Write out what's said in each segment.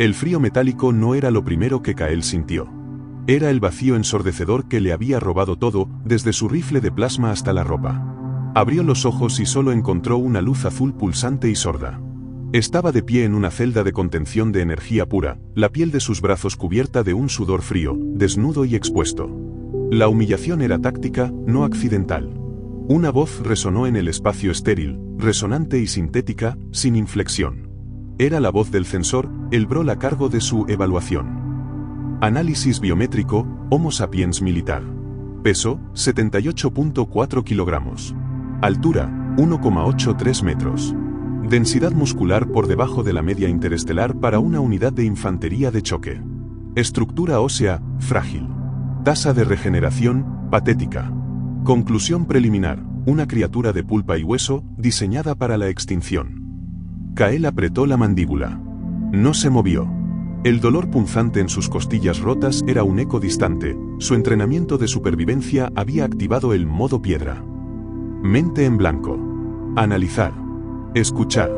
El frío metálico no era lo primero que Kael sintió. Era el vacío ensordecedor que le había robado todo, desde su rifle de plasma hasta la ropa. Abrió los ojos y solo encontró una luz azul pulsante y sorda. Estaba de pie en una celda de contención de energía pura, la piel de sus brazos cubierta de un sudor frío, desnudo y expuesto. La humillación era táctica, no accidental. Una voz resonó en el espacio estéril, resonante y sintética, sin inflexión. Era la voz del censor, el Brol a cargo de su evaluación. Análisis biométrico, Homo sapiens militar. Peso, 78.4 kilogramos. Altura, 1,83 metros. Densidad muscular por debajo de la media interestelar para una unidad de infantería de choque. Estructura ósea, frágil. Tasa de regeneración, patética. Conclusión preliminar, una criatura de pulpa y hueso, diseñada para la extinción. Kael apretó la mandíbula. No se movió. El dolor punzante en sus costillas rotas era un eco distante, su entrenamiento de supervivencia había activado el modo piedra. Mente en blanco. Analizar. Escuchar.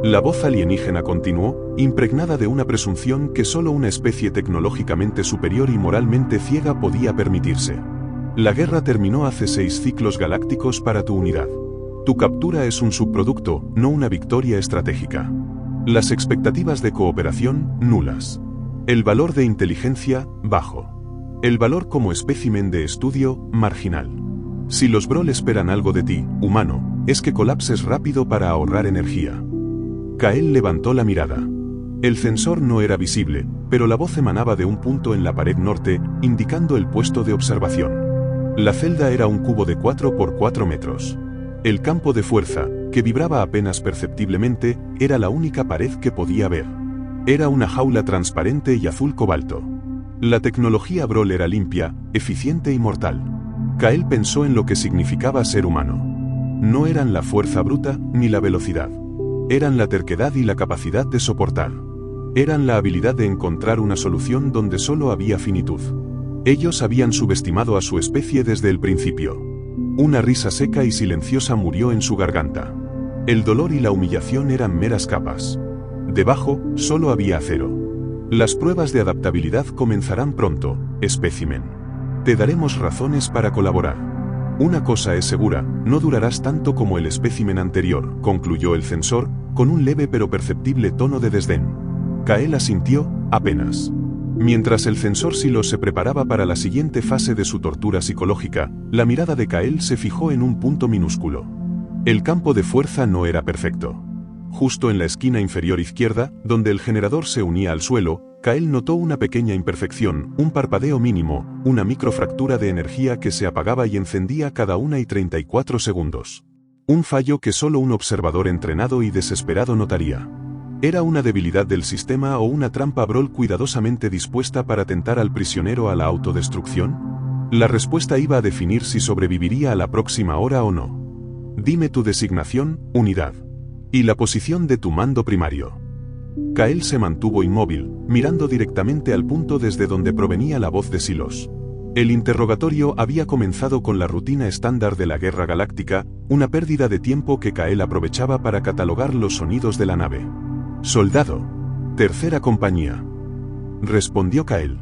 La voz alienígena continuó, impregnada de una presunción que solo una especie tecnológicamente superior y moralmente ciega podía permitirse. La guerra terminó hace 6 ciclos galácticos para tu unidad. Tu captura es un subproducto, no una victoria estratégica. Las expectativas de cooperación, nulas. El valor de inteligencia, bajo. El valor como espécimen de estudio, marginal. Si los Brol esperan algo de ti, humano, es que colapses rápido para ahorrar energía. Kael levantó la mirada. El censor no era visible, pero la voz emanaba de un punto en la pared norte, indicando el puesto de observación. La celda era un cubo de 4 por 4 metros. El campo de fuerza, que vibraba apenas perceptiblemente, era la única pared que podía ver. Era una jaula transparente y azul cobalto. La tecnología Brol era limpia, eficiente y mortal. Kael pensó en lo que significaba ser humano. No eran la fuerza bruta ni la velocidad. Eran la terquedad y la capacidad de soportar. Eran la habilidad de encontrar una solución donde solo había finitud. Ellos habían subestimado a su especie desde el principio. Una risa seca y silenciosa murió en su garganta. El dolor y la humillación eran meras capas. Debajo, solo había acero. Las pruebas de adaptabilidad comenzarán pronto, espécimen. Te daremos razones para colaborar. Una cosa es segura, no durarás tanto como el espécimen anterior, concluyó el censor, con un leve pero perceptible tono de desdén. Kael asintió, apenas. Mientras el censor Silo se preparaba para la siguiente fase de su tortura psicológica, la mirada de Kael se fijó en un punto minúsculo. El campo de fuerza no era perfecto. Justo en la esquina inferior izquierda, donde el generador se unía al suelo, Kael notó una pequeña imperfección, un parpadeo mínimo, una microfractura de energía que se apagaba y encendía cada 1 y 34 segundos. Un fallo que solo un observador entrenado y desesperado notaría. ¿Era una debilidad del sistema o una trampa Brol cuidadosamente dispuesta para tentar al prisionero a la autodestrucción? La respuesta iba a definir si sobreviviría a la próxima hora o no. Dime tu designación, unidad. Y la posición de tu mando primario. Kael se mantuvo inmóvil, mirando directamente al punto desde donde provenía la voz de Silos. El interrogatorio había comenzado con la rutina estándar de la guerra galáctica, una pérdida de tiempo que Kael aprovechaba para catalogar los sonidos de la nave. Soldado. Tercera compañía. Respondió Kael.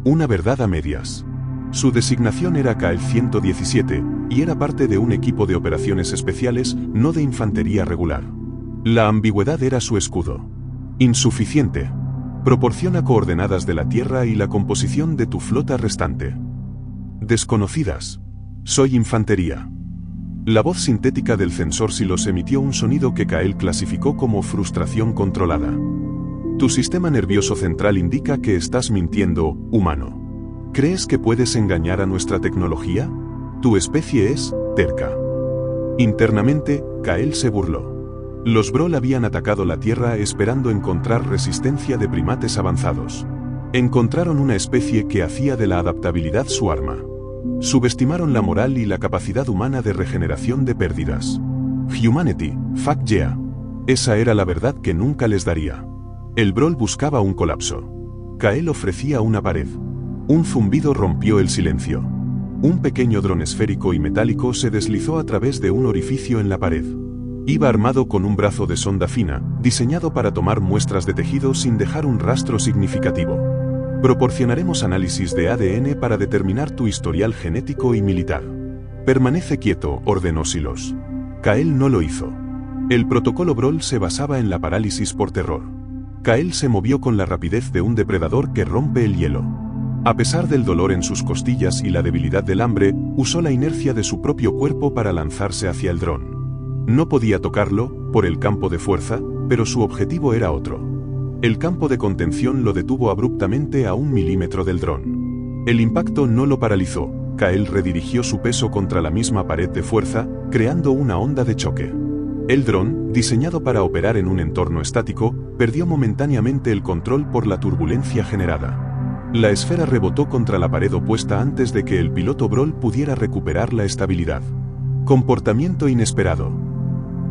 Una verdad a medias. Su designación era Kael 117, y era parte de un equipo de operaciones especiales, no de infantería regular. La ambigüedad era su escudo. Insuficiente. Proporciona coordenadas de la Tierra y la composición de tu flota restante. Desconocidas. Soy infantería. La voz sintética del censor Silos emitió un sonido que Kael clasificó como frustración controlada. Tu sistema nervioso central indica que estás mintiendo, humano. ¿Crees que puedes engañar a nuestra tecnología? Tu especie es terca. Internamente, Kael se burló. Los Brol habían atacado la Tierra esperando encontrar resistencia de primates avanzados. Encontraron una especie que hacía de la adaptabilidad su arma. Subestimaron la moral y la capacidad humana de regeneración de pérdidas. Humanity, fuck yeah. Esa era la verdad que nunca les daría. El Brol buscaba un colapso. Kael ofrecía una pared. Un zumbido rompió el silencio. Un pequeño dron esférico y metálico se deslizó a través de un orificio en la pared. Iba armado con un brazo de sonda fina, diseñado para tomar muestras de tejido sin dejar un rastro significativo. Proporcionaremos análisis de ADN para determinar tu historial genético y militar. Permanece quieto, ordenó Silos. Kael no lo hizo. El protocolo Broll se basaba en la parálisis por terror. Kael se movió con la rapidez de un depredador que rompe el hielo. A pesar del dolor en sus costillas y la debilidad del hambre, usó la inercia de su propio cuerpo para lanzarse hacia el dron. No podía tocarlo, por el campo de fuerza, pero su objetivo era otro. El campo de contención lo detuvo abruptamente a 1 milímetro del dron. El impacto no lo paralizó. Kael redirigió su peso contra la misma pared de fuerza, creando una onda de choque. El dron, diseñado para operar en un entorno estático, perdió momentáneamente el control por la turbulencia generada. La esfera rebotó contra la pared opuesta antes de que el piloto Broll pudiera recuperar la estabilidad. «Comportamiento inesperado»,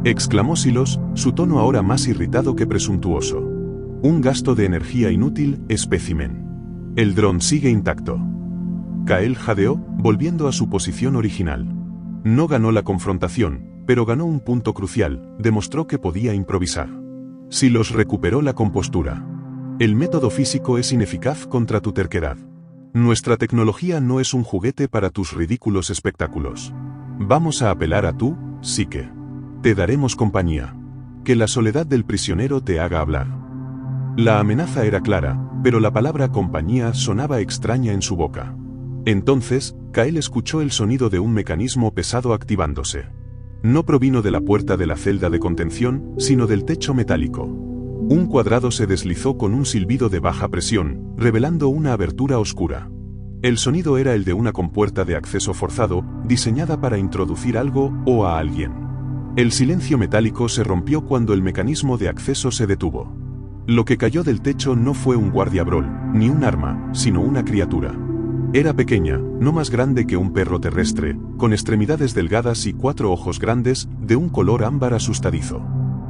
exclamó Silos, su tono ahora más irritado que presuntuoso. «Un gasto de energía inútil, espécimen. El dron sigue intacto». Kael jadeó, volviendo a su posición original. No ganó la confrontación, pero ganó un punto crucial, demostró que podía improvisar. Silos recuperó la compostura. El método físico es ineficaz contra tu terquedad. Nuestra tecnología no es un juguete para tus ridículos espectáculos. Vamos a apelar a tu psique. Te daremos compañía. Que la soledad del prisionero te haga hablar. La amenaza era clara, pero la palabra compañía sonaba extraña en su boca. Entonces, Kael escuchó el sonido de un mecanismo pesado activándose. No provino de la puerta de la celda de contención, sino del techo metálico. Un cuadrado se deslizó con un silbido de baja presión, revelando una abertura oscura. El sonido era el de una compuerta de acceso forzado, diseñada para introducir algo o a alguien. El silencio metálico se rompió cuando el mecanismo de acceso se detuvo. Lo que cayó del techo no fue un guardia Broll, ni un arma, sino una criatura. Era pequeña, no más grande que un perro terrestre, con extremidades delgadas y 4 ojos grandes, de un color ámbar asustadizo.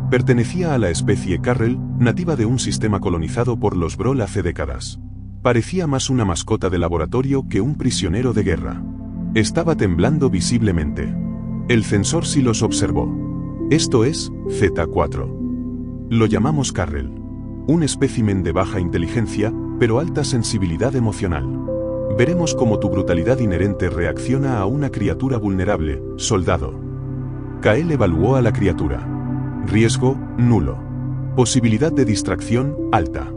Pertenecía a la especie Carrel, nativa de un sistema colonizado por los Broll hace décadas. Parecía más una mascota de laboratorio que un prisionero de guerra. Estaba temblando visiblemente. El censor sí los observó. Esto es Z4. Lo llamamos Carrel. Un espécimen de baja inteligencia, pero alta sensibilidad emocional. Veremos cómo tu brutalidad inherente reacciona a una criatura vulnerable, soldado. Kael evaluó a la criatura. Riesgo, nulo. Posibilidad de distracción, alta.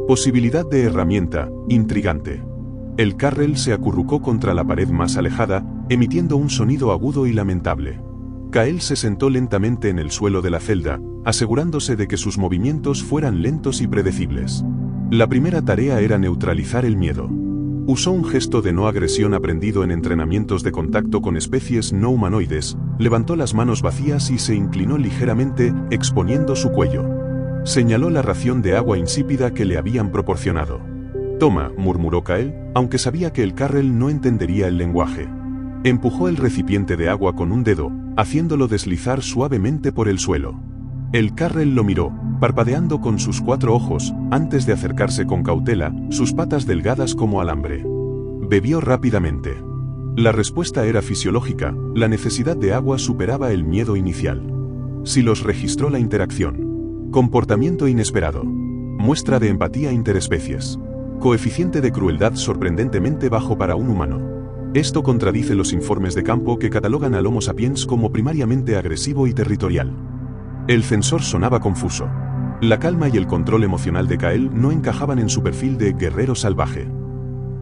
Posibilidad de herramienta, intrigante. El Carrel se acurrucó contra la pared más alejada, emitiendo un sonido agudo y lamentable. Kael se sentó lentamente en el suelo de la celda, asegurándose de que sus movimientos fueran lentos y predecibles. La primera tarea era neutralizar el miedo. Usó un gesto de no agresión aprendido en entrenamientos de contacto con especies no humanoides, levantó las manos vacías y se inclinó ligeramente, exponiendo su cuello. Señaló la ración de agua insípida que le habían proporcionado. «Toma», murmuró Kael, aunque sabía que el Carrel no entendería el lenguaje. Empujó el recipiente de agua con un dedo, haciéndolo deslizar suavemente por el suelo. El Carrel lo miró, parpadeando con sus 4 ojos, antes de acercarse con cautela, sus patas delgadas como alambre. Bebió rápidamente. La respuesta era fisiológica, la necesidad de agua superaba el miedo inicial. Silos registró la interacción. Comportamiento inesperado. Muestra de empatía interespecies. Coeficiente de crueldad sorprendentemente bajo para un humano. Esto contradice los informes de campo que catalogan al Homo sapiens como primariamente agresivo y territorial. El censor sonaba confuso. La calma y el control emocional de Kael no encajaban en su perfil de guerrero salvaje.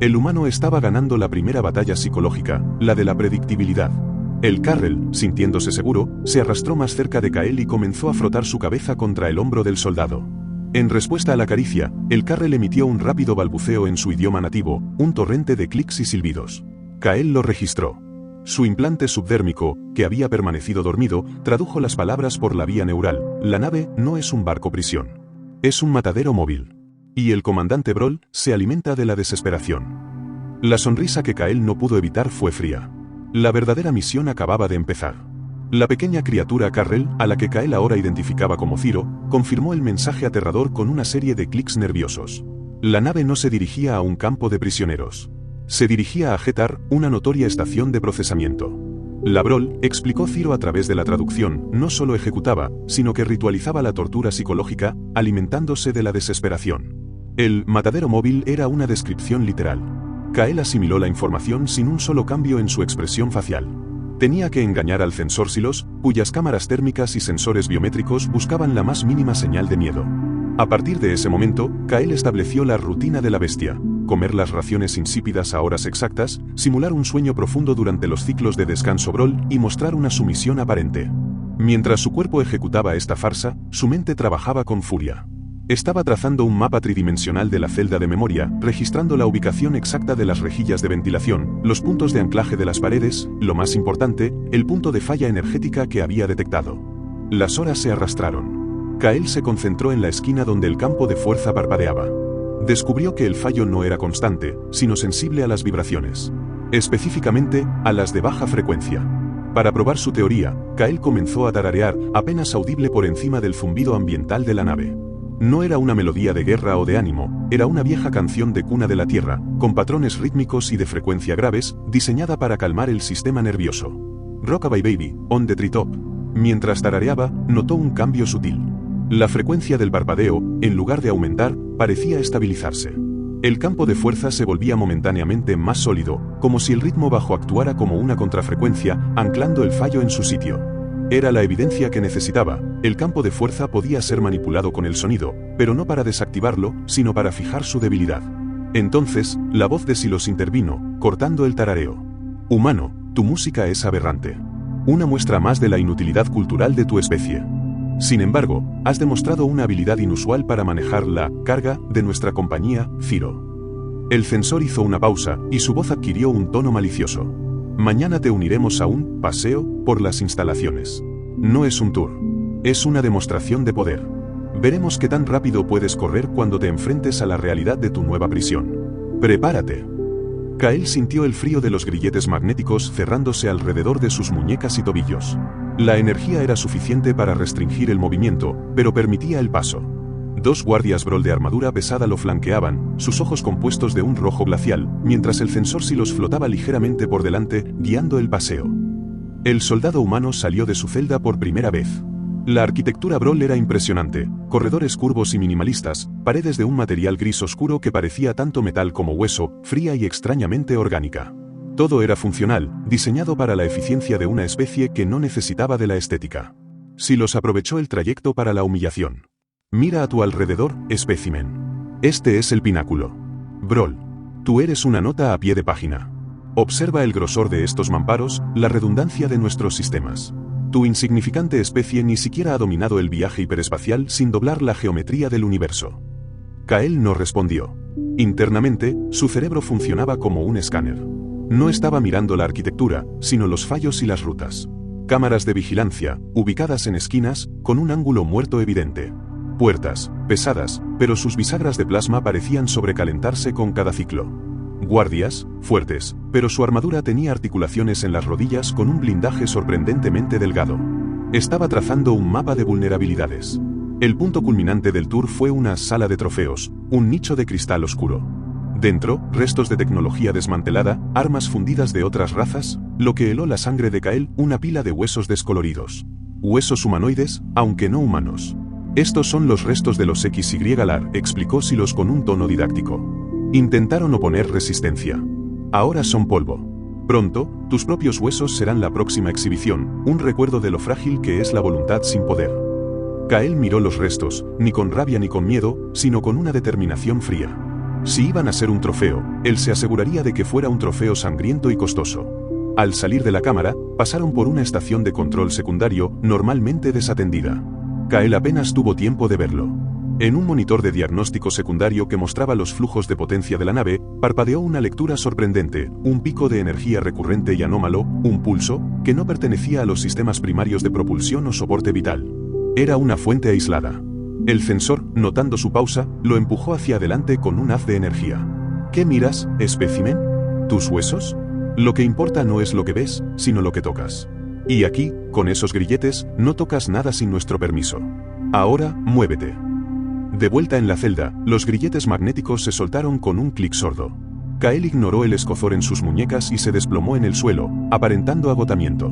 El humano estaba ganando la primera batalla psicológica, la de la predictibilidad. El Carrel, sintiéndose seguro, se arrastró más cerca de Kael y comenzó a frotar su cabeza contra el hombro del soldado. En respuesta a la caricia, el Carrel emitió un rápido balbuceo en su idioma nativo, un torrente de clics y silbidos. Kael lo registró. Su implante subdérmico, que había permanecido dormido, tradujo las palabras por la vía neural. La nave no es un barco prisión. Es un matadero móvil. Y el comandante Broll se alimenta de la desesperación. La sonrisa que Kael no pudo evitar fue fría. La verdadera misión acababa de empezar. La pequeña criatura Carrel, a la que Kael ahora identificaba como Ciro, confirmó el mensaje aterrador con una serie de clics nerviosos. La nave no se dirigía a un campo de prisioneros. Se dirigía a Getar, una notoria estación de procesamiento. La Brol, explicó Ciro a través de la traducción, no solo ejecutaba, sino que ritualizaba la tortura psicológica, alimentándose de la desesperación. El matadero móvil era una descripción literal. Kael asimiló la información sin un solo cambio en su expresión facial. Tenía que engañar al censor Silos, cuyas cámaras térmicas y sensores biométricos buscaban la más mínima señal de miedo. A partir de ese momento, Kael estableció la rutina de la bestia: comer las raciones insípidas a horas exactas, simular un sueño profundo durante los ciclos de descanso Brol y mostrar una sumisión aparente. Mientras su cuerpo ejecutaba esta farsa, su mente trabajaba con furia. Estaba trazando un mapa tridimensional de la celda de memoria, registrando la ubicación exacta de las rejillas de ventilación, los puntos de anclaje de las paredes, lo más importante, el punto de falla energética que había detectado. Las horas se arrastraron. Kael se concentró en la esquina donde el campo de fuerza parpadeaba. Descubrió que el fallo no era constante, sino sensible a las vibraciones. Específicamente, a las de baja frecuencia. Para probar su teoría, Kael comenzó a tararear, apenas audible por encima del zumbido ambiental de la nave. No era una melodía de guerra o de ánimo, era una vieja canción de cuna de la Tierra, con patrones rítmicos y de frecuencia graves, diseñada para calmar el sistema nervioso. Rockabye Baby, on the Treetop. Mientras tarareaba, notó un cambio sutil. La frecuencia del parpadeo, en lugar de aumentar, parecía estabilizarse. El campo de fuerza se volvía momentáneamente más sólido, como si el ritmo bajo actuara como una contrafrecuencia, anclando el fallo en su sitio. Era la evidencia que necesitaba. El campo de fuerza podía ser manipulado con el sonido, pero no para desactivarlo, sino para fijar su debilidad. Entonces, la voz de Silos intervino, cortando el tarareo. Humano, tu música es aberrante. Una muestra más de la inutilidad cultural de tu especie. Sin embargo, has demostrado una habilidad inusual para manejar la carga de nuestra compañía, Ciro. El censor hizo una pausa, y su voz adquirió un tono malicioso. Mañana te uniremos a un paseo por las instalaciones. No es un tour. Es una demostración de poder. Veremos qué tan rápido puedes correr cuando te enfrentes a la realidad de tu nueva prisión. Prepárate. Kael sintió el frío de los grilletes magnéticos cerrándose alrededor de sus muñecas y tobillos. La energía era suficiente para restringir el movimiento, pero permitía el paso. 2 guardias Brol de armadura pesada lo flanqueaban, sus ojos compuestos de un rojo glacial, mientras el censor Silos flotaba ligeramente por delante, guiando el paseo. El soldado humano salió de su celda por primera vez. La arquitectura Brol era impresionante, corredores curvos y minimalistas, paredes de un material gris oscuro que parecía tanto metal como hueso, fría y extrañamente orgánica. Todo era funcional, diseñado para la eficiencia de una especie que no necesitaba de la estética. Silos aprovechó el trayecto para la humillación. Mira a tu alrededor, espécimen. Este es el pináculo. Brol, tú eres una nota a pie de página. Observa el grosor de estos mamparos, la redundancia de nuestros sistemas. Tu insignificante especie ni siquiera ha dominado el viaje hiperespacial sin doblar la geometría del universo. Kael no respondió. Internamente, su cerebro funcionaba como un escáner. No estaba mirando la arquitectura, sino los fallos y las rutas. Cámaras de vigilancia, ubicadas en esquinas, con un ángulo muerto evidente. Puertas, pesadas, pero sus bisagras de plasma parecían sobrecalentarse con cada ciclo. Guardias, fuertes, pero su armadura tenía articulaciones en las rodillas con un blindaje sorprendentemente delgado. Estaba trazando un mapa de vulnerabilidades. El punto culminante del tour fue una sala de trofeos, un nicho de cristal oscuro. Dentro, restos de tecnología desmantelada, armas fundidas de otras razas, lo que heló la sangre de Kael, una pila de huesos descoloridos. Huesos humanoides, aunque no humanos. Estos son los restos de los XY-LAR, explicó Silos con un tono didáctico. Intentaron oponer resistencia. Ahora son polvo. Pronto, tus propios huesos serán la próxima exhibición, un recuerdo de lo frágil que es la voluntad sin poder. Kael miró los restos, ni con rabia ni con miedo, sino con una determinación fría. Si iban a ser un trofeo, él se aseguraría de que fuera un trofeo sangriento y costoso. Al salir de la cámara, pasaron por una estación de control secundario, normalmente desatendida. Kael apenas tuvo tiempo de verlo. En un monitor de diagnóstico secundario que mostraba los flujos de potencia de la nave, parpadeó una lectura sorprendente, un pico de energía recurrente y anómalo, un pulso, que no pertenecía a los sistemas primarios de propulsión o soporte vital. Era una fuente aislada. El censor, notando su pausa, lo empujó hacia adelante con un haz de energía. ¿Qué miras, espécimen? ¿Tus huesos? Lo que importa no es lo que ves, sino lo que tocas. Y aquí, con esos grilletes, no tocas nada sin nuestro permiso. Ahora, muévete. De vuelta en la celda, los grilletes magnéticos se soltaron con un clic sordo. Kael ignoró el escozor en sus muñecas y se desplomó en el suelo, aparentando agotamiento.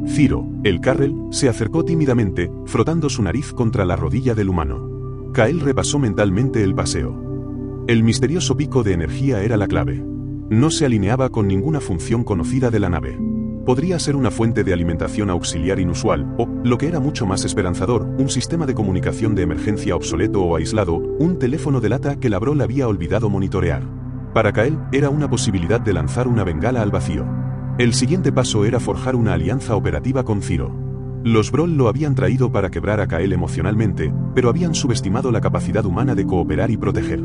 Ciro, el Carrel, se acercó tímidamente, frotando su nariz contra la rodilla del humano. Kael repasó mentalmente el paseo. El misterioso pico de energía era la clave. No se alineaba con ninguna función conocida de la nave. Podría ser una fuente de alimentación auxiliar inusual, o, lo que era mucho más esperanzador, un sistema de comunicación de emergencia obsoleto o aislado, un teléfono de lata que la Brol había olvidado monitorear. Para Kael, era una posibilidad de lanzar una bengala al vacío. El siguiente paso era forjar una alianza operativa con Ciro. Los Brol lo habían traído para quebrar a Kael emocionalmente, pero habían subestimado la capacidad humana de cooperar y proteger.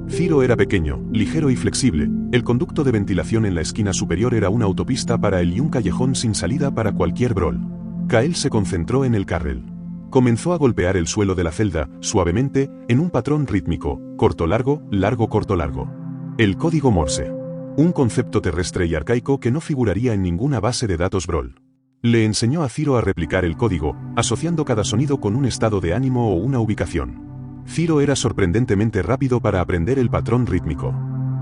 Ciro era pequeño, ligero y flexible, el conducto de ventilación en la esquina superior era una autopista para él y un callejón sin salida para cualquier Brol. Kael se concentró en el Carrel. Comenzó a golpear el suelo de la celda, suavemente, en un patrón rítmico, corto-largo, largo-corto-largo. El código Morse. Un concepto terrestre y arcaico que no figuraría en ninguna base de datos Brol. Le enseñó a Ciro a replicar el código, asociando cada sonido con un estado de ánimo o una ubicación. Ciro era sorprendentemente rápido para aprender el patrón rítmico.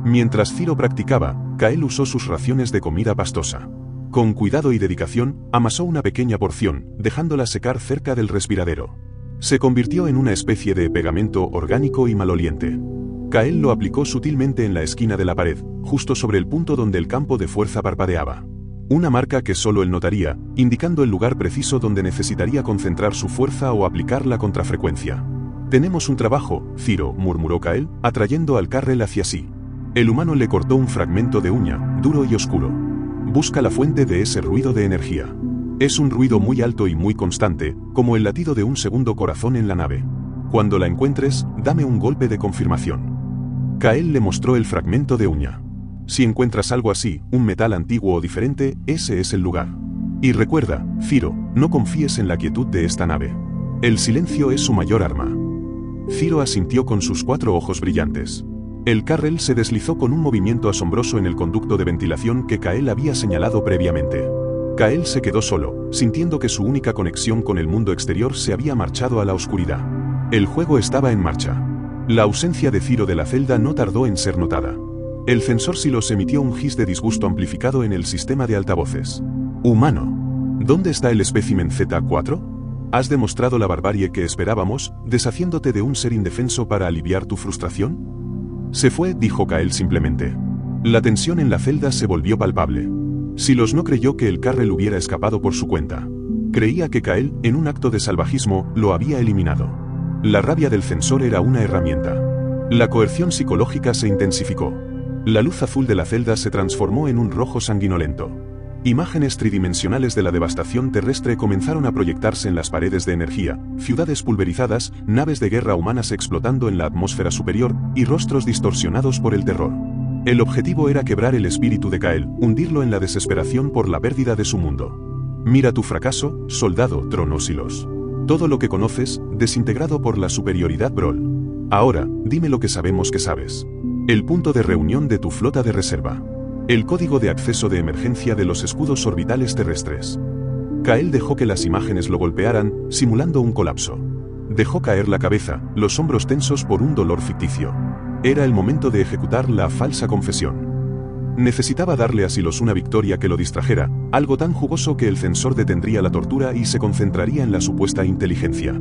Mientras Ciro practicaba, Kael usó sus raciones de comida pastosa. Con cuidado y dedicación, amasó una pequeña porción, dejándola secar cerca del respiradero. Se convirtió en una especie de pegamento orgánico y maloliente. Kael lo aplicó sutilmente en la esquina de la pared, justo sobre el punto donde el campo de fuerza parpadeaba. Una marca que solo él notaría, indicando el lugar preciso donde necesitaría concentrar su fuerza o aplicar la contrafrecuencia. «Tenemos un trabajo», Ciro, murmuró Kael, atrayendo al Carrel hacia sí. El humano le cortó un fragmento de uña, duro y oscuro. «Busca la fuente de ese ruido de energía. Es un ruido muy alto y muy constante, como el latido de un segundo corazón en la nave. Cuando la encuentres, dame un golpe de confirmación». Kael le mostró el fragmento de uña. «Si encuentras algo así, un metal antiguo o diferente, ese es el lugar. Y recuerda, Ciro, no confíes en la quietud de esta nave. El silencio es su mayor arma». Ciro asintió con sus 4 ojos brillantes. El Carrel se deslizó con un movimiento asombroso en el conducto de ventilación que Kael había señalado previamente. Kael se quedó solo, sintiendo que su única conexión con el mundo exterior se había marchado a la oscuridad. El juego estaba en marcha. La ausencia de Ciro de la celda no tardó en ser notada. El sensor Silos emitió un gis de disgusto amplificado en el sistema de altavoces. «Humano. ¿Dónde está el espécimen Z4? ¿Has demostrado la barbarie que esperábamos, deshaciéndote de un ser indefenso para aliviar tu frustración?» «Se fue», dijo Kael simplemente. La tensión en la celda se volvió palpable. Silos no creyó que el Carrel hubiera escapado por su cuenta. Creía que Kael, en un acto de salvajismo, lo había eliminado. La rabia del censor era una herramienta. La coerción psicológica se intensificó. La luz azul de la celda se transformó en un rojo sanguinolento. Imágenes tridimensionales de la devastación terrestre comenzaron a proyectarse en las paredes de energía, ciudades pulverizadas, naves de guerra humanas explotando en la atmósfera superior, y rostros distorsionados por el terror. El objetivo era quebrar el espíritu de Kael, hundirlo en la desesperación por la pérdida de su mundo. «Mira tu fracaso, soldado», tronó Silos. «Todo lo que conoces, desintegrado por la superioridad Brol. Ahora, dime lo que sabemos que sabes. El punto de reunión de tu flota de reserva. El código de acceso de emergencia de los escudos orbitales terrestres». Kael dejó que las imágenes lo golpearan, simulando un colapso. Dejó caer la cabeza, los hombros tensos por un dolor ficticio. Era el momento de ejecutar la falsa confesión. Necesitaba darle a Silos una victoria que lo distrajera, algo tan jugoso que el censor detendría la tortura y se concentraría en la supuesta inteligencia.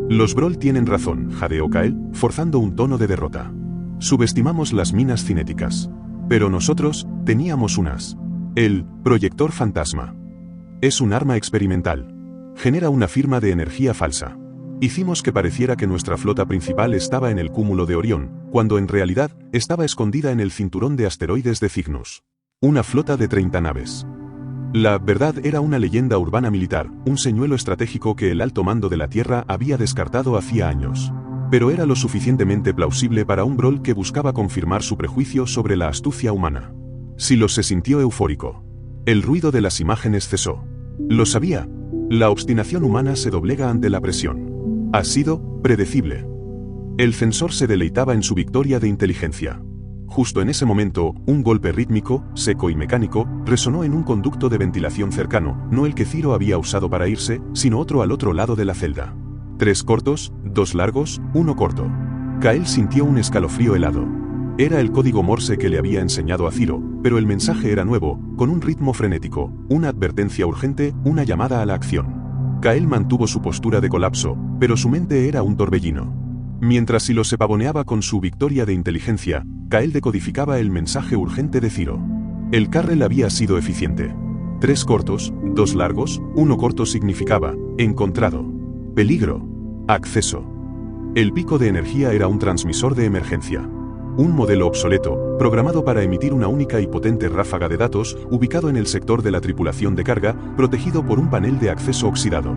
«Los Brol tienen razón», jadeó Kael, forzando un tono de derrota. «Subestimamos las minas cinéticas. Pero nosotros, teníamos unas. El proyector fantasma. Es un arma experimental. Genera una firma de energía falsa. Hicimos que pareciera que nuestra flota principal estaba en el cúmulo de Orión, cuando en realidad, estaba escondida en el cinturón de asteroides de Cygnus. Una flota de 30 naves. La verdad era una leyenda urbana militar, un señuelo estratégico que el alto mando de la Tierra había descartado hacía años. Pero era lo suficientemente plausible para un Brol que buscaba confirmar su prejuicio sobre la astucia humana. Silos se sintió eufórico. El ruido de las imágenes cesó. Lo sabía. La obstinación humana se doblega ante la presión. Ha sido predecible. El censor se deleitaba en su victoria de inteligencia. Justo en ese momento, un golpe rítmico, seco y mecánico, resonó en un conducto de ventilación cercano, no el que Ciro había usado para irse, sino otro al otro lado de la celda. 3 cortos, 2 largos, 1 corto. Kael sintió un escalofrío helado. Era el código Morse que le había enseñado a Ciro, pero el mensaje era nuevo, con un ritmo frenético, una advertencia urgente, una llamada a la acción. Kael mantuvo su postura de colapso, pero su mente era un torbellino. Mientras Silo se pavoneaba con su victoria de inteligencia, Kael decodificaba el mensaje urgente de Ciro. El carrel había sido eficiente. 3 cortos, 2 largos, 1 corto significaba, encontrado. Peligro. Acceso. El pico de energía era un transmisor de emergencia. Un modelo obsoleto, programado para emitir una única y potente ráfaga de datos, ubicado en el sector de la tripulación de carga, protegido por un panel de acceso oxidado.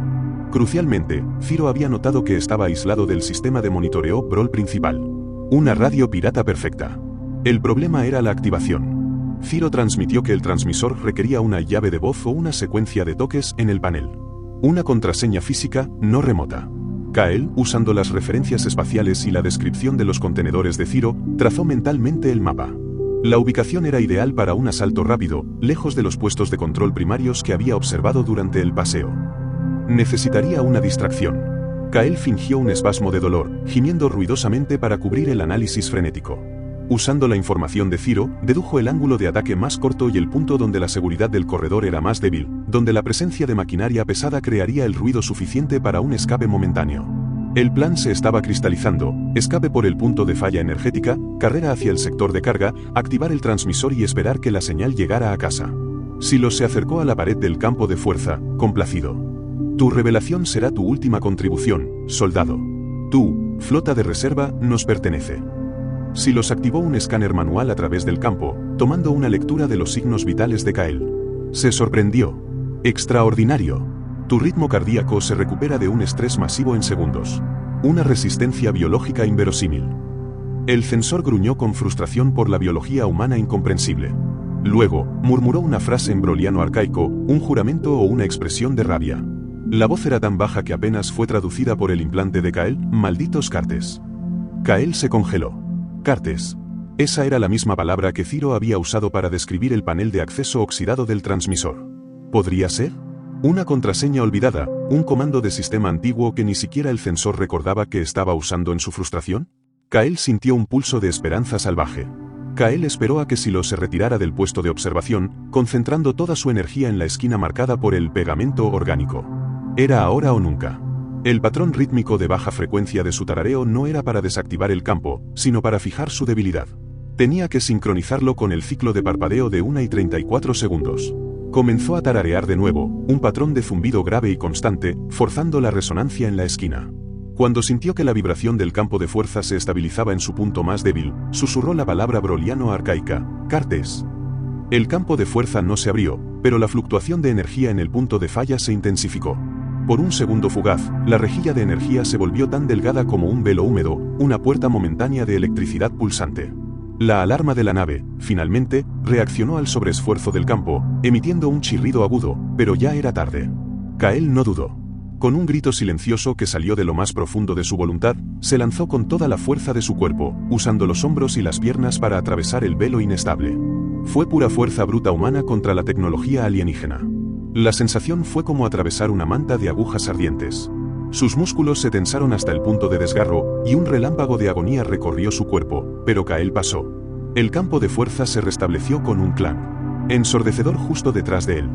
Crucialmente, Ciro había notado que estaba aislado del sistema de monitoreo Broll principal. Una radio pirata perfecta. El problema era la activación. Ciro transmitió que el transmisor requería una llave de voz o una secuencia de toques en el panel. Una contraseña física, no remota. Kael, usando las referencias espaciales y la descripción de los contenedores de Ciro, trazó mentalmente el mapa. La ubicación era ideal para un asalto rápido, lejos de los puestos de control primarios que había observado durante el paseo. Necesitaría una distracción. Kael fingió un espasmo de dolor, gimiendo ruidosamente para cubrir el análisis frenético. Usando la información de Ciro, dedujo el ángulo de ataque más corto y el punto donde la seguridad del corredor era más débil, donde la presencia de maquinaria pesada crearía el ruido suficiente para un escape momentáneo. El plan se estaba cristalizando: escape por el punto de falla energética, carrera hacia el sector de carga, activar el transmisor y esperar que la señal llegara a casa. Silo se acercó a la pared del campo de fuerza, complacido. Tu revelación será tu última contribución, soldado. Tú, flota de reserva, nos pertenece. Silos activó un escáner manual a través del campo, tomando una lectura de los signos vitales de Kael. Se sorprendió. Extraordinario. Tu ritmo cardíaco se recupera de un estrés masivo en segundos. Una resistencia biológica inverosímil. El censor gruñó con frustración por la biología humana incomprensible. Luego, murmuró una frase en broliano arcaico, un juramento o una expresión de rabia. La voz era tan baja que apenas fue traducida por el implante de Kael: malditos Cartes. Kael se congeló. Cartes. Esa era la misma palabra que Ciro había usado para describir el panel de acceso oxidado del transmisor. ¿Podría ser? ¿Una contraseña olvidada, un comando de sistema antiguo que ni siquiera el censor recordaba que estaba usando en su frustración? Kael sintió un pulso de esperanza salvaje. Kael esperó a que Silo se retirara del puesto de observación, concentrando toda su energía en la esquina marcada por el pegamento orgánico. Era ahora o nunca. El patrón rítmico de baja frecuencia de su tarareo no era para desactivar el campo, sino para fijar su debilidad. Tenía que sincronizarlo con el ciclo de parpadeo de 1 y 34 segundos. Comenzó a tararear de nuevo, un patrón de zumbido grave y constante, forzando la resonancia en la esquina. Cuando sintió que la vibración del campo de fuerza se estabilizaba en su punto más débil, susurró la palabra broliano arcaica: Cartes. El campo de fuerza no se abrió, pero la fluctuación de energía en el punto de falla se intensificó. Por un segundo fugaz, la rejilla de energía se volvió tan delgada como un velo húmedo, una puerta momentánea de electricidad pulsante. La alarma de la nave, finalmente, reaccionó al sobreesfuerzo del campo, emitiendo un chirrido agudo, pero ya era tarde. Kael no dudó. Con un grito silencioso que salió de lo más profundo de su voluntad, se lanzó con toda la fuerza de su cuerpo, usando los hombros y las piernas para atravesar el velo inestable. Fue pura fuerza bruta humana contra la tecnología alienígena. La sensación fue como atravesar una manta de agujas ardientes. Sus músculos se tensaron hasta el punto de desgarro, y un relámpago de agonía recorrió su cuerpo, pero Kael pasó. El campo de fuerza se restableció con un clan ensordecedor justo detrás de él.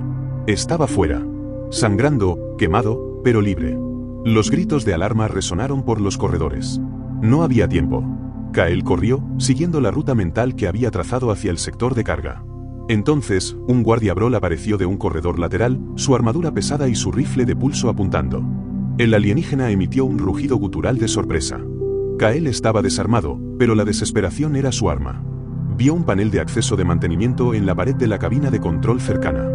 Estaba fuera. Sangrando, quemado, pero libre. Los gritos de alarma resonaron por los corredores. No había tiempo. Kael corrió, siguiendo la ruta mental que había trazado hacia el sector de carga. Entonces, un guardia Broll apareció de un corredor lateral, su armadura pesada y su rifle de pulso apuntando. El alienígena emitió un rugido gutural de sorpresa. Kael estaba desarmado, pero la desesperación era su arma. Vio un panel de acceso de mantenimiento en la pared de la cabina de control cercana.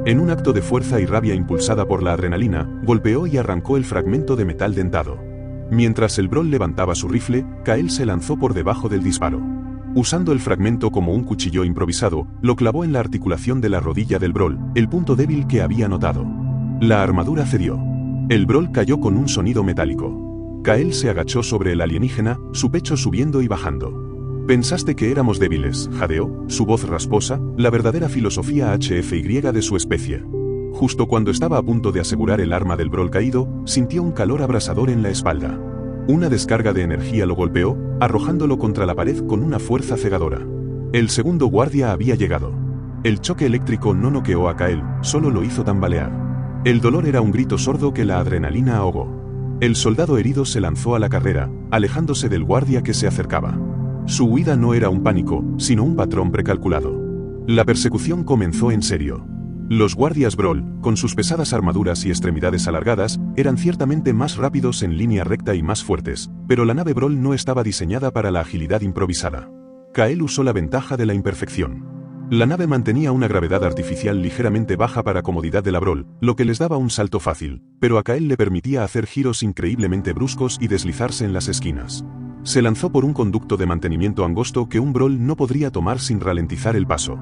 En un acto de fuerza y rabia impulsada por la adrenalina, golpeó y arrancó el fragmento de metal dentado. Mientras el Broll levantaba su rifle, Kael se lanzó por debajo del disparo. Usando el fragmento como un cuchillo improvisado, lo clavó en la articulación de la rodilla del Broll, el punto débil que había notado. La armadura cedió. El Broll cayó con un sonido metálico. Kael se agachó sobre el alienígena, su pecho subiendo y bajando. «Pensaste que éramos débiles», jadeó, su voz rasposa, la verdadera filosofía HFY de su especie. Justo cuando estaba a punto de asegurar el arma del Broll caído, sintió un calor abrasador en la espalda. Una descarga de energía lo golpeó, arrojándolo contra la pared con una fuerza cegadora. El segundo guardia había llegado. El choque eléctrico no noqueó a Kael, solo lo hizo tambalear. El dolor era un grito sordo que la adrenalina ahogó. El soldado herido se lanzó a la carrera, alejándose del guardia que se acercaba. Su huida no era un pánico, sino un patrón precalculado. La persecución comenzó en serio. Los guardias Broll, con sus pesadas armaduras y extremidades alargadas, eran ciertamente más rápidos en línea recta y más fuertes, pero la nave Broll no estaba diseñada para la agilidad improvisada. Kael usó la ventaja de la imperfección. La nave mantenía una gravedad artificial ligeramente baja para comodidad de la Broll, lo que les daba un salto fácil, pero a Kael le permitía hacer giros increíblemente bruscos y deslizarse en las esquinas. Se lanzó por un conducto de mantenimiento angosto que un Broll no podría tomar sin ralentizar el paso.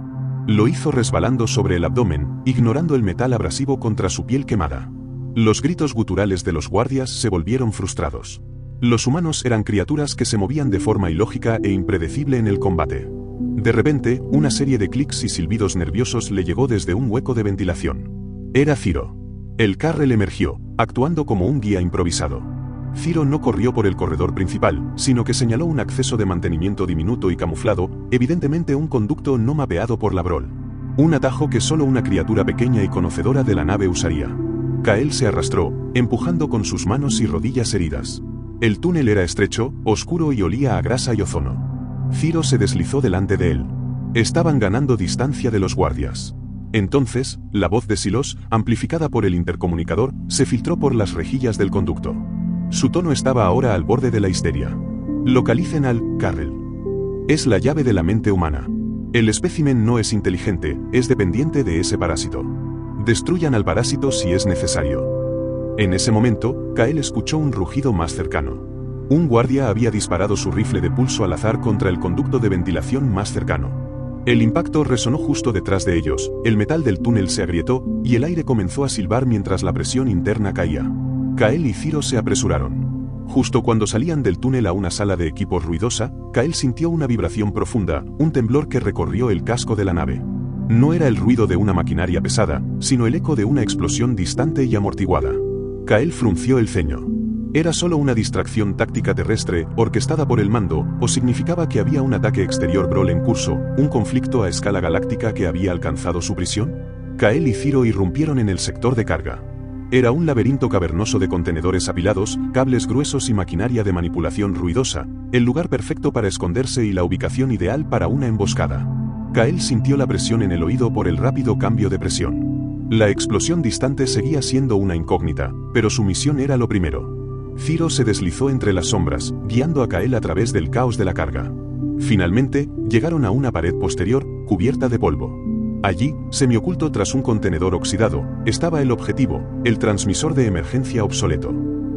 Lo hizo resbalando sobre el abdomen, ignorando el metal abrasivo contra su piel quemada. Los gritos guturales de los guardias se volvieron frustrados. Los humanos eran criaturas que se movían de forma ilógica e impredecible en el combate. De repente, una serie de clics y silbidos nerviosos le llegó desde un hueco de ventilación. Era Ciro. El Carrel emergió, actuando como un guía improvisado. Ciro no corrió por el corredor principal, sino que señaló un acceso de mantenimiento diminuto y camuflado, evidentemente un conducto no mapeado por la Broll. Un atajo que solo una criatura pequeña y conocedora de la nave usaría. Kael se arrastró, empujando con sus manos y rodillas heridas. El túnel era estrecho, oscuro y olía a grasa y ozono. Ciro se deslizó delante de él. Estaban ganando distancia de los guardias. Entonces, la voz de Silos, amplificada por el intercomunicador, se filtró por las rejillas del conducto. Su tono estaba ahora al borde de la histeria. Localicen al Carrel. Es la llave de la mente humana. El espécimen no es inteligente, es dependiente de ese parásito. Destruyan al parásito si es necesario. En ese momento, Kael escuchó un rugido más cercano. Un guardia había disparado su rifle de pulso al azar contra el conducto de ventilación más cercano. El impacto resonó justo detrás de ellos, el metal del túnel se agrietó, y el aire comenzó a silbar mientras la presión interna caía. Kael y Ciro se apresuraron. Justo cuando salían del túnel a una sala de equipos ruidosa, Kael sintió una vibración profunda, un temblor que recorrió el casco de la nave. No era el ruido de una maquinaria pesada, sino el eco de una explosión distante y amortiguada. Kael frunció el ceño. ¿Era solo una distracción táctica terrestre, orquestada por el mando, o significaba que había un ataque exterior Broll en curso, un conflicto a escala galáctica que había alcanzado su prisión? Kael y Ciro irrumpieron en el sector de carga. Era un laberinto cavernoso de contenedores apilados, cables gruesos y maquinaria de manipulación ruidosa, el lugar perfecto para esconderse y la ubicación ideal para una emboscada. Kael sintió la presión en el oído por el rápido cambio de presión. La explosión distante seguía siendo una incógnita, pero su misión era lo primero. Ciro se deslizó entre las sombras, guiando a Kael a través del caos de la carga. Finalmente, llegaron a una pared posterior, cubierta de polvo. Allí, semioculto tras un contenedor oxidado, estaba el objetivo, el transmisor de emergencia obsoleto.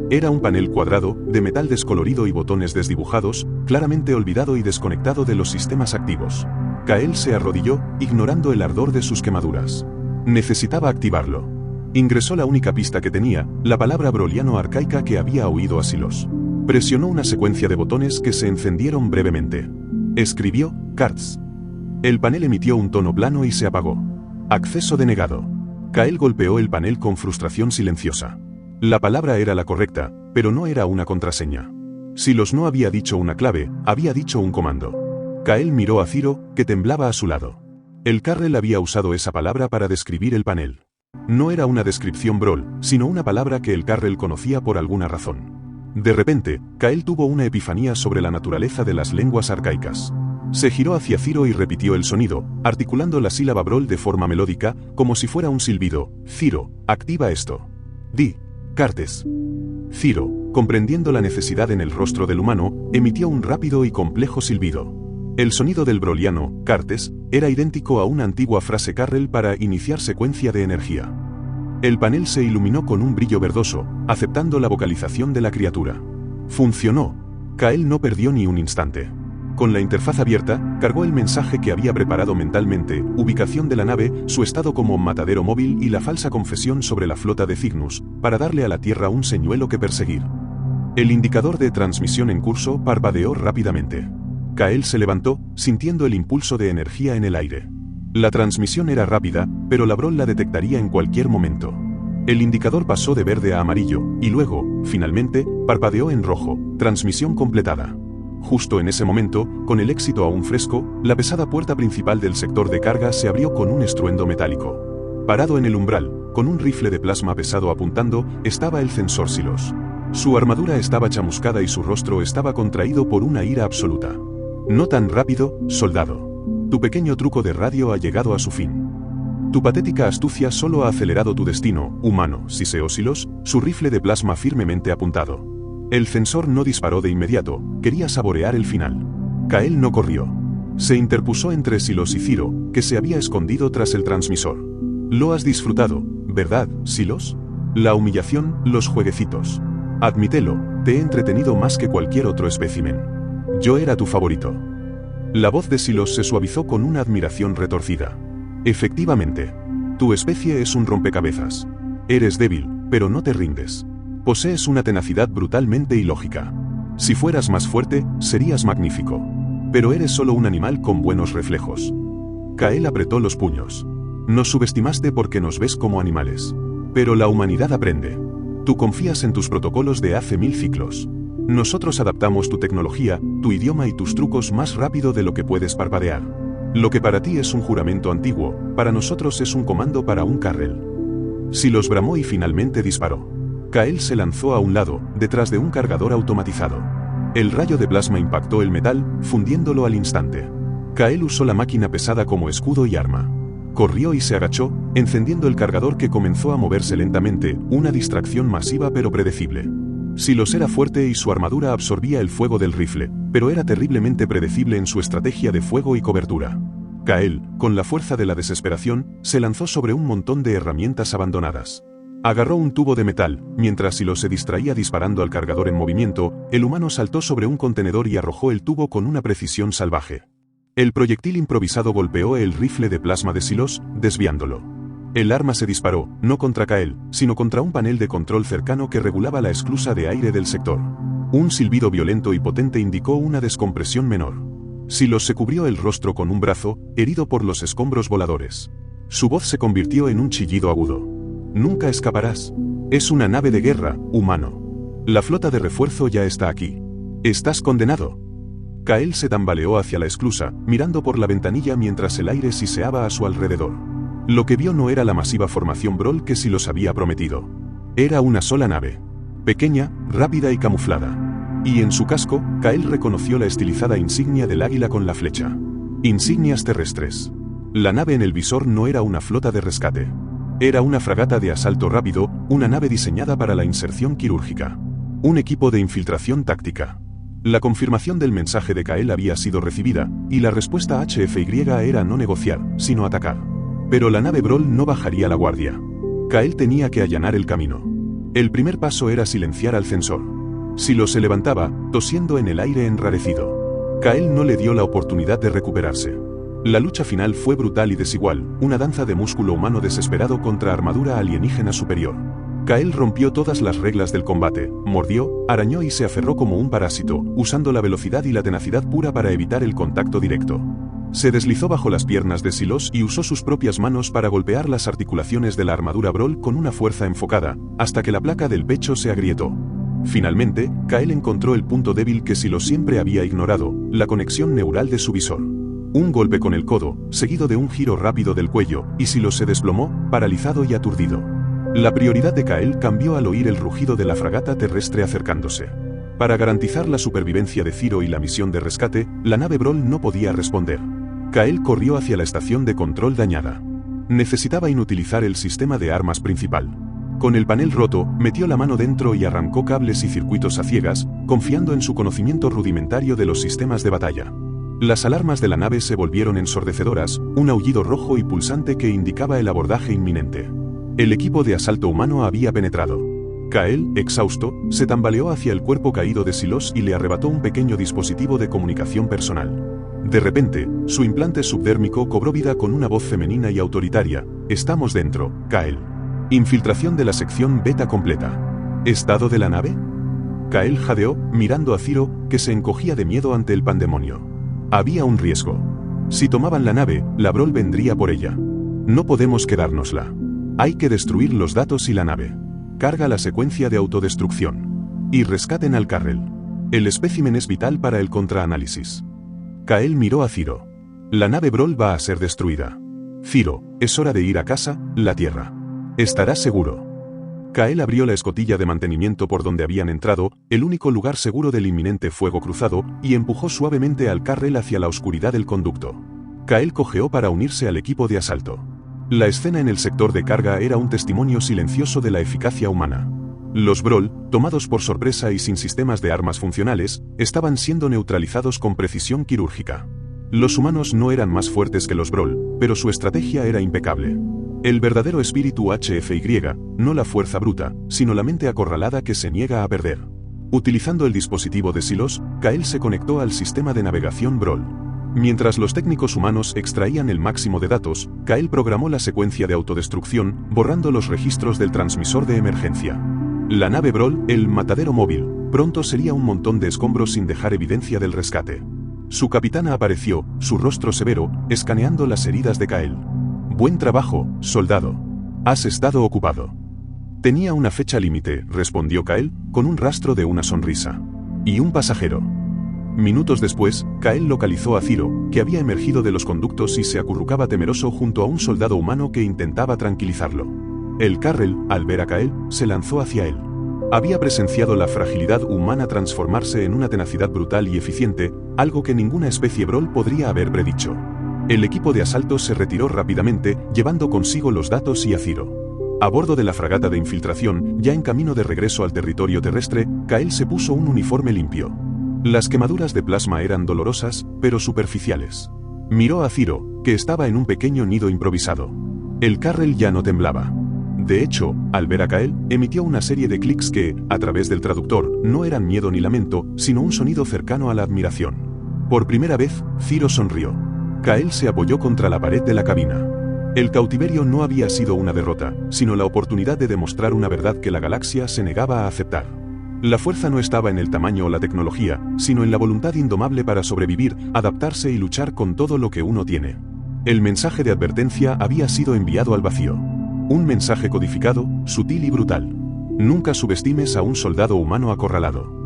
Era un panel cuadrado, de metal descolorido y botones desdibujados, claramente olvidado y desconectado de los sistemas activos. Kael se arrodilló, ignorando el ardor de sus quemaduras. Necesitaba activarlo. Ingresó la única pista que tenía, la palabra broliano arcaica que había oído a Silos. Presionó una secuencia de botones que se encendieron brevemente. Escribió, Karts. El panel emitió un tono plano y se apagó. Acceso denegado. Kael golpeó el panel con frustración silenciosa. La palabra era la correcta, pero no era una contraseña. Silos no había dicho una clave, había dicho un comando. Kael miró a Ciro, que temblaba a su lado. El Carrel había usado esa palabra para describir el panel. No era una descripción Broll, sino una palabra que el Carrel conocía por alguna razón. De repente, Kael tuvo una epifanía sobre la naturaleza de las lenguas arcaicas. Se giró hacia Ciro y repitió el sonido, articulando la sílaba Broll de forma melódica, como si fuera un silbido. Ciro, activa esto. Di, Cartes. Ciro, comprendiendo la necesidad en el rostro del humano, emitió un rápido y complejo silbido. El sonido del broliano, Cartes, era idéntico a una antigua frase Carrel para iniciar secuencia de energía. El panel se iluminó con un brillo verdoso, aceptando la vocalización de la criatura. Funcionó. Kael no perdió ni un instante. Con la interfaz abierta, cargó el mensaje que había preparado mentalmente, ubicación de la nave, su estado como matadero móvil y la falsa confesión sobre la flota de Cygnus, para darle a la Tierra un señuelo que perseguir. El indicador de transmisión en curso parpadeó rápidamente. Kael se levantó, sintiendo el impulso de energía en el aire. La transmisión era rápida, pero la Broll la detectaría en cualquier momento. El indicador pasó de verde a amarillo, y luego, finalmente, parpadeó en rojo, transmisión completada. Justo en ese momento, con el éxito aún fresco, la pesada puerta principal del sector de carga se abrió con un estruendo metálico. Parado en el umbral, con un rifle de plasma pesado apuntando, estaba el censor Silos. Su armadura estaba chamuscada y su rostro estaba contraído por una ira absoluta. No tan rápido, soldado. Tu pequeño truco de radio ha llegado a su fin. Tu patética astucia solo ha acelerado tu destino, humano, Siseo Silos, su rifle de plasma firmemente apuntado. El censor no disparó de inmediato, quería saborear el final. Kael no corrió. Se interpuso entre Silos y Ciro, que se había escondido tras el transmisor. Lo has disfrutado, ¿verdad, Silos? La humillación, los jueguecitos. Admítelo, te he entretenido más que cualquier otro espécimen. Yo era tu favorito. La voz de Silos se suavizó con una admiración retorcida. Efectivamente. Tu especie es un rompecabezas. Eres débil, pero no te rindes. Posees una tenacidad brutalmente ilógica. Si fueras más fuerte, serías magnífico. Pero eres solo un animal con buenos reflejos. Kael apretó los puños. Nos subestimaste porque nos ves como animales. Pero la humanidad aprende. Tú confías en tus protocolos de hace 1000 ciclos. Nosotros adaptamos tu tecnología, tu idioma y tus trucos más rápido de lo que puedes parpadear. Lo que para ti es un juramento antiguo, para nosotros es un comando para un carrel. Silos bramó y finalmente disparó. Kael se lanzó a un lado, detrás de un cargador automatizado. El rayo de plasma impactó el metal, fundiéndolo al instante. Kael usó la máquina pesada como escudo y arma. Corrió y se agachó, encendiendo el cargador que comenzó a moverse lentamente, una distracción masiva pero predecible. Silos era fuerte y su armadura absorbía el fuego del rifle, pero era terriblemente predecible en su estrategia de fuego y cobertura. Kael, con la fuerza de la desesperación, se lanzó sobre un montón de herramientas abandonadas. Agarró un tubo de metal, mientras Silos se distraía disparando al cargador en movimiento, el humano saltó sobre un contenedor y arrojó el tubo con una precisión salvaje. El proyectil improvisado golpeó el rifle de plasma de Silos, desviándolo. El arma se disparó, no contra Kael, sino contra un panel de control cercano que regulaba la esclusa de aire del sector. Un silbido violento y potente indicó una descompresión menor. Silos se cubrió el rostro con un brazo, herido por los escombros voladores. Su voz se convirtió en un chillido agudo. Nunca escaparás. Es una nave de guerra, humano. La flota de refuerzo ya está aquí. Estás condenado. Kael se tambaleó hacia la esclusa, mirando por la ventanilla mientras el aire siseaba a su alrededor. Lo que vio no era la masiva formación Broll que Silos había prometido. Era una sola nave. Pequeña, rápida y camuflada. Y en su casco, Kael reconoció la estilizada insignia del águila con la flecha. Insignias terrestres. La nave en el visor no era una flota de rescate. Era una fragata de asalto rápido, una nave diseñada para la inserción quirúrgica. Un equipo de infiltración táctica. La confirmación del mensaje de Kael había sido recibida, y la respuesta HFY era no negociar, sino atacar. Pero la nave Broll no bajaría la guardia. Kael tenía que allanar el camino. El primer paso era silenciar al censor. Silos se levantaba, tosiendo en el aire enrarecido. Kael no le dio la oportunidad de recuperarse. La lucha final fue brutal y desigual, una danza de músculo humano desesperado contra armadura alienígena superior. Kael rompió todas las reglas del combate, mordió, arañó y se aferró como un parásito, usando la velocidad y la tenacidad pura para evitar el contacto directo. Se deslizó bajo las piernas de Silos y usó sus propias manos para golpear las articulaciones de la armadura Broll con una fuerza enfocada, hasta que la placa del pecho se agrietó. Finalmente, Kael encontró el punto débil que Silos siempre había ignorado, la conexión neural de su visor. Un golpe con el codo, seguido de un giro rápido del cuello, y Silos se desplomó, paralizado y aturdido. La prioridad de Kael cambió al oír el rugido de la fragata terrestre acercándose. Para garantizar la supervivencia de Ciro y la misión de rescate, la nave Broll no podía responder. Kael corrió hacia la estación de control dañada. Necesitaba inutilizar el sistema de armas principal. Con el panel roto, metió la mano dentro y arrancó cables y circuitos a ciegas, confiando en su conocimiento rudimentario de los sistemas de batalla. Las alarmas de la nave se volvieron ensordecedoras, un aullido rojo y pulsante que indicaba el abordaje inminente. El equipo de asalto humano había penetrado. Kael, exhausto, se tambaleó hacia el cuerpo caído de Silos y le arrebató un pequeño dispositivo de comunicación personal. De repente, su implante subdérmico cobró vida con una voz femenina y autoritaria. Estamos dentro, Kael. Infiltración de la sección beta completa. ¿Estado de la nave? Kael jadeó, mirando a Ciro, que se encogía de miedo ante el pandemonio. Había un riesgo. Si tomaban la nave, la Broll vendría por ella. No podemos quedárnosla. Hay que destruir los datos y la nave. Carga la secuencia de autodestrucción. Y rescaten al Carrel. El espécimen es vital para el contraanálisis. Kael miró a Ciro. La nave Broll va a ser destruida. Ciro, es hora de ir a casa, la Tierra. Estarás seguro. Kael abrió la escotilla de mantenimiento por donde habían entrado, el único lugar seguro del inminente fuego cruzado, y empujó suavemente al Carrel hacia la oscuridad del conducto. Kael cojeó para unirse al equipo de asalto. La escena en el sector de carga era un testimonio silencioso de la eficacia humana. Los Broll, tomados por sorpresa y sin sistemas de armas funcionales, estaban siendo neutralizados con precisión quirúrgica. Los humanos no eran más fuertes que los Broll, pero su estrategia era impecable. El verdadero espíritu HFY, no la fuerza bruta, sino la mente acorralada que se niega a perder. Utilizando el dispositivo de silos, Kael se conectó al sistema de navegación Broll. Mientras los técnicos humanos extraían el máximo de datos, Kael programó la secuencia de autodestrucción, borrando los registros del transmisor de emergencia. La nave Broll, el matadero móvil, pronto sería un montón de escombros sin dejar evidencia del rescate. Su capitana apareció, su rostro severo, escaneando las heridas de Kael. Buen trabajo, soldado. Has estado ocupado. Tenía una fecha límite, respondió Kael, con un rastro de una sonrisa. Y un pasajero. Minutos después, Kael localizó a Ciro, que había emergido de los conductos y se acurrucaba temeroso junto a un soldado humano que intentaba tranquilizarlo. El Carrel, al ver a Kael, se lanzó hacia él. Había presenciado la fragilidad humana transformarse en una tenacidad brutal y eficiente, algo que ninguna especie Broll podría haber predicho. El equipo de asalto se retiró rápidamente, llevando consigo los datos y a Ciro. A bordo de la fragata de infiltración, ya en camino de regreso al territorio terrestre, Kael se puso un uniforme limpio. Las quemaduras de plasma eran dolorosas, pero superficiales. Miró a Ciro, que estaba en un pequeño nido improvisado. El Carrel ya no temblaba. De hecho, al ver a Kael, emitió una serie de clics que, a través del traductor, no eran miedo ni lamento, sino un sonido cercano a la admiración. Por primera vez, Ciro sonrió. Kael se apoyó contra la pared de la cabina. El cautiverio no había sido una derrota, sino la oportunidad de demostrar una verdad que la galaxia se negaba a aceptar. La fuerza no estaba en el tamaño o la tecnología, sino en la voluntad indomable para sobrevivir, adaptarse y luchar con todo lo que uno tiene. El mensaje de advertencia había sido enviado al vacío. Un mensaje codificado, sutil y brutal. Nunca subestimes a un soldado humano acorralado.